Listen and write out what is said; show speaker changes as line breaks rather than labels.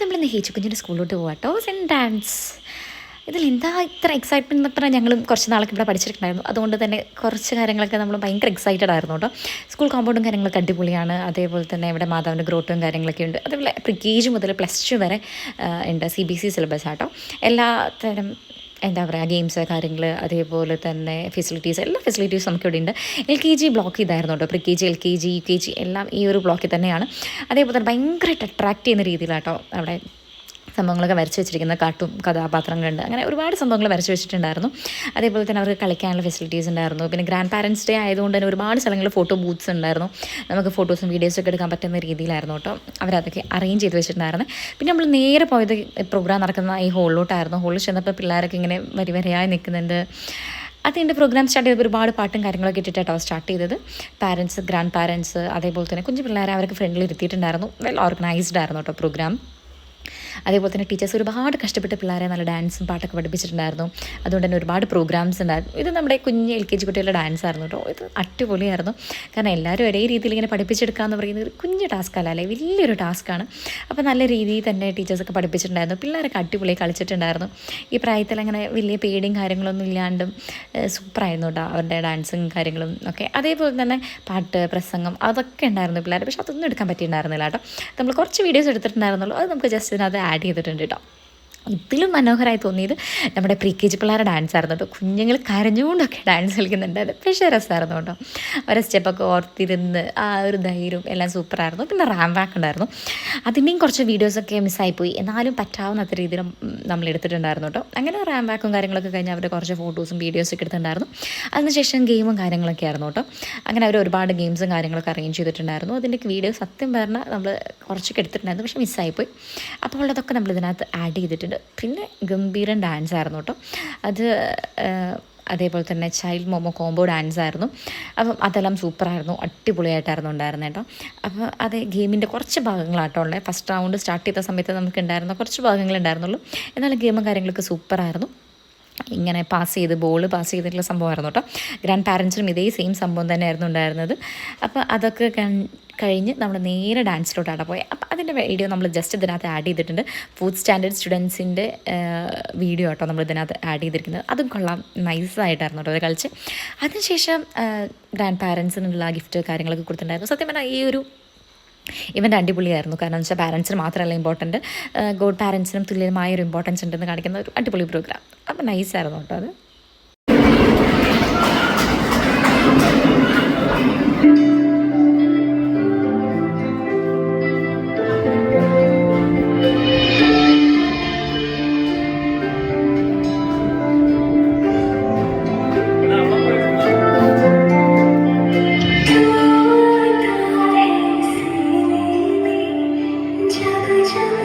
നമ്മളിന്ന് ഹേച്ചുകുഞ്ഞിൻ്റെ സ്കൂളിലോട്ട് പോകാം കേട്ടോ. സെൻറ്റ് ഡാൻസ് ഇതിലെന്താ ഇത്ര എക്സൈറ്റ്മെൻറ്റ് അത്ര ഞങ്ങളും കുറച്ച് നാളൊക്കെ ഇവിടെ പഠിച്ചിട്ടുണ്ടായിരുന്നു. അതുകൊണ്ട് തന്നെ കുറച്ച് കാര്യങ്ങളൊക്കെ നമ്മൾ ഭയങ്കര എക്സൈറ്റഡ് ആയിരുന്നു കേട്ടോ. സ്കൂൾ കോമ്പൗണ്ടും കാര്യങ്ങളൊക്കെ അടിപൊളിയാണ്. അതേപോലെ തന്നെ ഇവിടെ മാതാവിൻ്റെ ഗ്രോട്ടും കാര്യങ്ങളൊക്കെ ഉണ്ട്. അതേപോലെ പ്രീ കെ ജി മുതൽ +2 വരെ ഉണ്ട്. CBSE സിലബസ് ആട്ടോ. എല്ലാ തരം എന്താ പറയുക ഗെയിംസ് കാര്യങ്ങൾ അതേപോലെ തന്നെ എല്ലാ ഫെസിലിറ്റീസും നമുക്കിവിടെ ഉണ്ട്. LKG ബ്ലോക്ക് ഇതായിരുന്നു കേട്ടോ. Pre K G LKG UKG എല്ലാം ഈ ഒരു ബ്ലോക്കിൽ തന്നെയാണ്. അതേപോലെ തന്നെ ഭയങ്കരമായിട്ട് അട്രാക്റ്റ് ചെയ്യുന്ന രീതിയിലാട്ടോ അവിടെ സംഭവങ്ങളൊക്കെ വരച്ച് വെച്ചിരിക്കുന്ന കഥാപാത്രങ്ങളുണ്ട്. അങ്ങനെ ഒരുപാട് സംഭവങ്ങൾ വരച്ച് വെച്ചിട്ടുണ്ടായിരുന്നു. അതേപോലെ തന്നെ അവർക്ക് കളിക്കാനുള്ള ഫെസിലിറ്റീസ് ഉണ്ടായിരുന്നു. പിന്നെ ഗ്രാൻഡ് പാരൻസ് ഡേ ആയതുകൊണ്ട് തന്നെ ഒരുപാട് സ്ഥലങ്ങളിൽ ഫോട്ടോ ബൂത്ത്സ് ഉണ്ടായിരുന്നു. നമുക്ക് ഫോട്ടോസും വീഡിയോസൊക്കെ എടുക്കാൻ പറ്റുന്ന രീതിയിലായിരുന്നു കേട്ടോ അവരതൊക്കെ അറേഞ്ച് ചെയ്ത് വെച്ചിട്ടുണ്ടായിരുന്നു. പിന്നെ നമ്മൾ നേരെ പോയത് പ്രോഗ്രാം നടക്കുന്ന ഈ ഹോളിലോട്ടായിരുന്നു. ഹോളിൽ ചെന്നപ്പോൾ പിള്ളേരൊക്കെ ഇങ്ങനെ വരിവരയായി നിൽക്കുന്നുണ്ട്. അതിൻ്റെ പ്രോഗ്രാം സ്റ്റാർട്ട് ചെയ്തപ്പോൾ ഒരുപാട് പാട്ടും കാര്യങ്ങളൊക്കെ ഇട്ടിട്ടാണ് സ്റ്റാർട്ട് ചെയ്തത്. പാരൻസ് ഗ്രാൻഡ് പാരൻസ് അതേപോലെ തന്നെ കുഞ്ഞു പിള്ളേരെ അവർക്ക് ഫ്രണ്ടിൽ ഇരുത്തിയിട്ടുണ്ടായിരുന്നു. വെൽ ഓർഗനൈസ്ഡ് ആയിരുന്നു കേട്ടോ പ്രോഗ്രാം. അതേപോലെ തന്നെ ടീച്ചേഴ്സ് ഒരുപാട് കഷ്ടപ്പെട്ട് പിള്ളേരെ നല്ല ഡാൻസും പാട്ടൊക്കെ പഠിപ്പിച്ചിട്ടുണ്ടായിരുന്നു. അതുകൊണ്ട് തന്നെ ഒരുപാട് പ്രോഗ്രാംസ് ഉണ്ടായിരുന്നു. ഇത് നമ്മുടെ കുഞ്ഞ് LKG കുട്ടികളുടെ ഡാൻസ് ആയിരുന്നു കേട്ടോ. ഇത് അടിപൊളിയായിരുന്നു. കാരണം എല്ലാവരും ഒരേ രീതിയിൽ ഇങ്ങനെ പഠിപ്പിച്ചെടുക്കുക എന്ന് പറയുന്നത് ഒരു കുഞ്ഞ് ടാസ്കല്ല അല്ലേ, വലിയൊരു ടാസ്ക്കാണ്. അപ്പോൾ നല്ല രീതിയിൽ തന്നെ ടീച്ചേഴ്സൊക്കെ പഠിപ്പിച്ചിട്ടുണ്ടായിരുന്നു. പിള്ളേരൊക്കെ അടിപൊളി കളിച്ചിട്ടുണ്ടായിരുന്നു. ഈ പ്രായത്തിൽ അങ്ങനെ വലിയ പേടിയും കാര്യങ്ങളൊന്നും ഇല്ലാണ്ടും സൂപ്പറായിരുന്നു കേട്ടോ അവരുടെ ഡാൻസും കാര്യങ്ങളും ഒക്കെ. അതേപോലെ തന്നെ പാട്ട് പ്രസംഗം അതൊക്കെ ഉണ്ടായിരുന്നു പിള്ളേർ. പക്ഷെ അതൊന്നും എടുക്കാൻ പറ്റിയിട്ടുണ്ടായിരുന്നില്ല കേട്ടോ. നമ്മൾ കുറച്ച് വീഡിയോസ് എടുത്തിട്ടുണ്ടായിരുന്നുള്ളൂ. അത് നമുക്ക് ജസ്റ്റ് ഇതിനകത്ത് ആഡ് ചെയ്തിട്ടുണ്ട് കേട്ടോ. ഇതിലും മനോഹരമായി തോന്നിയത് നമ്മുടെ പ്രീ കെ ജി പിള്ളേരുടെ ഡാൻസ് ആയിരുന്നു കേട്ടോ. കുഞ്ഞുങ്ങൾ കരഞ്ഞുകൊണ്ടൊക്കെ ഡാൻസ് കളിക്കുന്നുണ്ടായിരുന്നു. പക്ഷേ രസമായിരുന്നു കേട്ടോ. അവരെ സ്റ്റെപ്പൊക്കെ ഓർത്തിരുന്ന് ആ ഒരു ധൈര്യവും എല്ലാം സൂപ്പറായിരുന്നു. പിന്നെ റാം വാക്ക് ഉണ്ടായിരുന്നു. അതിൻ്റെയും കുറച്ച് വീഡിയോസൊക്കെ മിസ്സായിപ്പോയി. എന്നാലും പറ്റാവുന്നത്ര രീതിയിൽ നമ്മൾ എടുത്തിട്ടുണ്ടായിരുന്നു കേട്ടോ. അങ്ങനെ റാം വാക്കും കാര്യങ്ങളൊക്കെ കഴിഞ്ഞ് അവരുടെ കുറച്ച് ഫോട്ടോസും വീഡിയോസൊക്കെ എടുത്തിട്ടുണ്ടായിരുന്നു. അതിനുശേഷം ഗെയിമും കാര്യങ്ങളൊക്കെ ആയിരുന്നു കേട്ടോ. അങ്ങനെ അവർ ഒരുപാട് ഗെയിംസും കാര്യങ്ങളൊക്കെ അറേഞ്ച് ചെയ്തിട്ടുണ്ടായിരുന്നു. അതിൻ്റെ വീഡിയോ സത്യം പറഞ്ഞാൽ നമ്മൾ കുറച്ചൊക്കെ എടുത്തിട്ടുണ്ടായിരുന്നു. പക്ഷേ മിസ്സായിപ്പോയി. അപ്പോൾ അതൊക്കെ നമ്മൾ ഇതിനകത്ത് ആഡ് ചെയ്തിട്ടുണ്ട്. പിന്നെ ഗംഭീരൻ ഡാൻസ് ആയിരുന്നു കേട്ടോ. അത് അതേപോലെ തന്നെ ചൈൽഡ് മോമോ കോംബോ ഡാൻസ് ആയിരുന്നു. അപ്പം അതെല്ലാം സൂപ്പറായിരുന്നു. അടിപൊളിയായിട്ടായിരുന്നു ഉണ്ടായിരുന്നത് കേട്ടോ. അപ്പോൾ അത് ഗെയിമിൻ്റെ കുറച്ച് ഭാഗങ്ങളാട്ടോ ഉള്ളത്. ഫസ്റ്റ് റൗണ്ട് സ്റ്റാർട്ട് ചെയ്ത സമയത്ത് നമുക്ക് ഉണ്ടായിരുന്ന കുറച്ച് ഭാഗങ്ങളുണ്ടായിരുന്നുള്ളൂ. എന്നാലും ഗെയിമും കാര്യങ്ങളൊക്കെ സൂപ്പറായിരുന്നു. ഇങ്ങനെ ബോൾ പാസ് ചെയ്തിട്ടുള്ള സംഭവമായിരുന്നു കേട്ടോ. ഗ്രാൻഡ് പാരൻസിനും ഇതേ സെയിം സംഭവം തന്നെയായിരുന്നു ഉണ്ടായിരുന്നത്. അപ്പോൾ അതൊക്കെ കഴിഞ്ഞ് നമ്മൾ നേരെ ഡാൻസിലോട്ടാണ് പോയത്. അപ്പോൾ അതിൻ്റെ വീഡിയോ നമ്മൾ ജസ്റ്റ് ഇതിനകത്ത് ആഡ് ചെയ്തിട്ടുണ്ട്. 4th സ്റ്റാൻഡേർഡ് സ്റ്റുഡൻസിൻ്റെ വീഡിയോ കേട്ടോ നമ്മൾ ഇതിനകത്ത് ആഡ് ചെയ്തിരിക്കുന്നത്. അതും കൊള്ളാം, നൈസായിട്ടായിരുന്നു കേട്ടോ അവർ കളിച്ച്. അതിനുശേഷം ഗ്രാൻഡ് പാരൻസിനുള്ള ഗിഫ്റ്റ് കാര്യങ്ങളൊക്കെ കൊടുത്തിട്ടുണ്ടായിരുന്നു. സത്യം പറഞ്ഞാൽ ഈ ഒരു ഇവൻ്റെ അടിപൊളിയായിരുന്നു. കാരണം എന്ന് വെച്ചാൽ പാരൻസിന് മാത്രമല്ല ഇമ്പോർട്ടൻറ്റ്, ഗോഡ് പാരൻസിനും തുല്യമായൊരു ഇമ്പോർട്ടൻസ് ഉണ്ടെന്ന് കാണിക്കുന്ന ഒരു അടിപൊളി പ്രോഗ്രാം. അപ്പോൾ നൈസായിരുന്നു കേട്ടോ അത്.
जग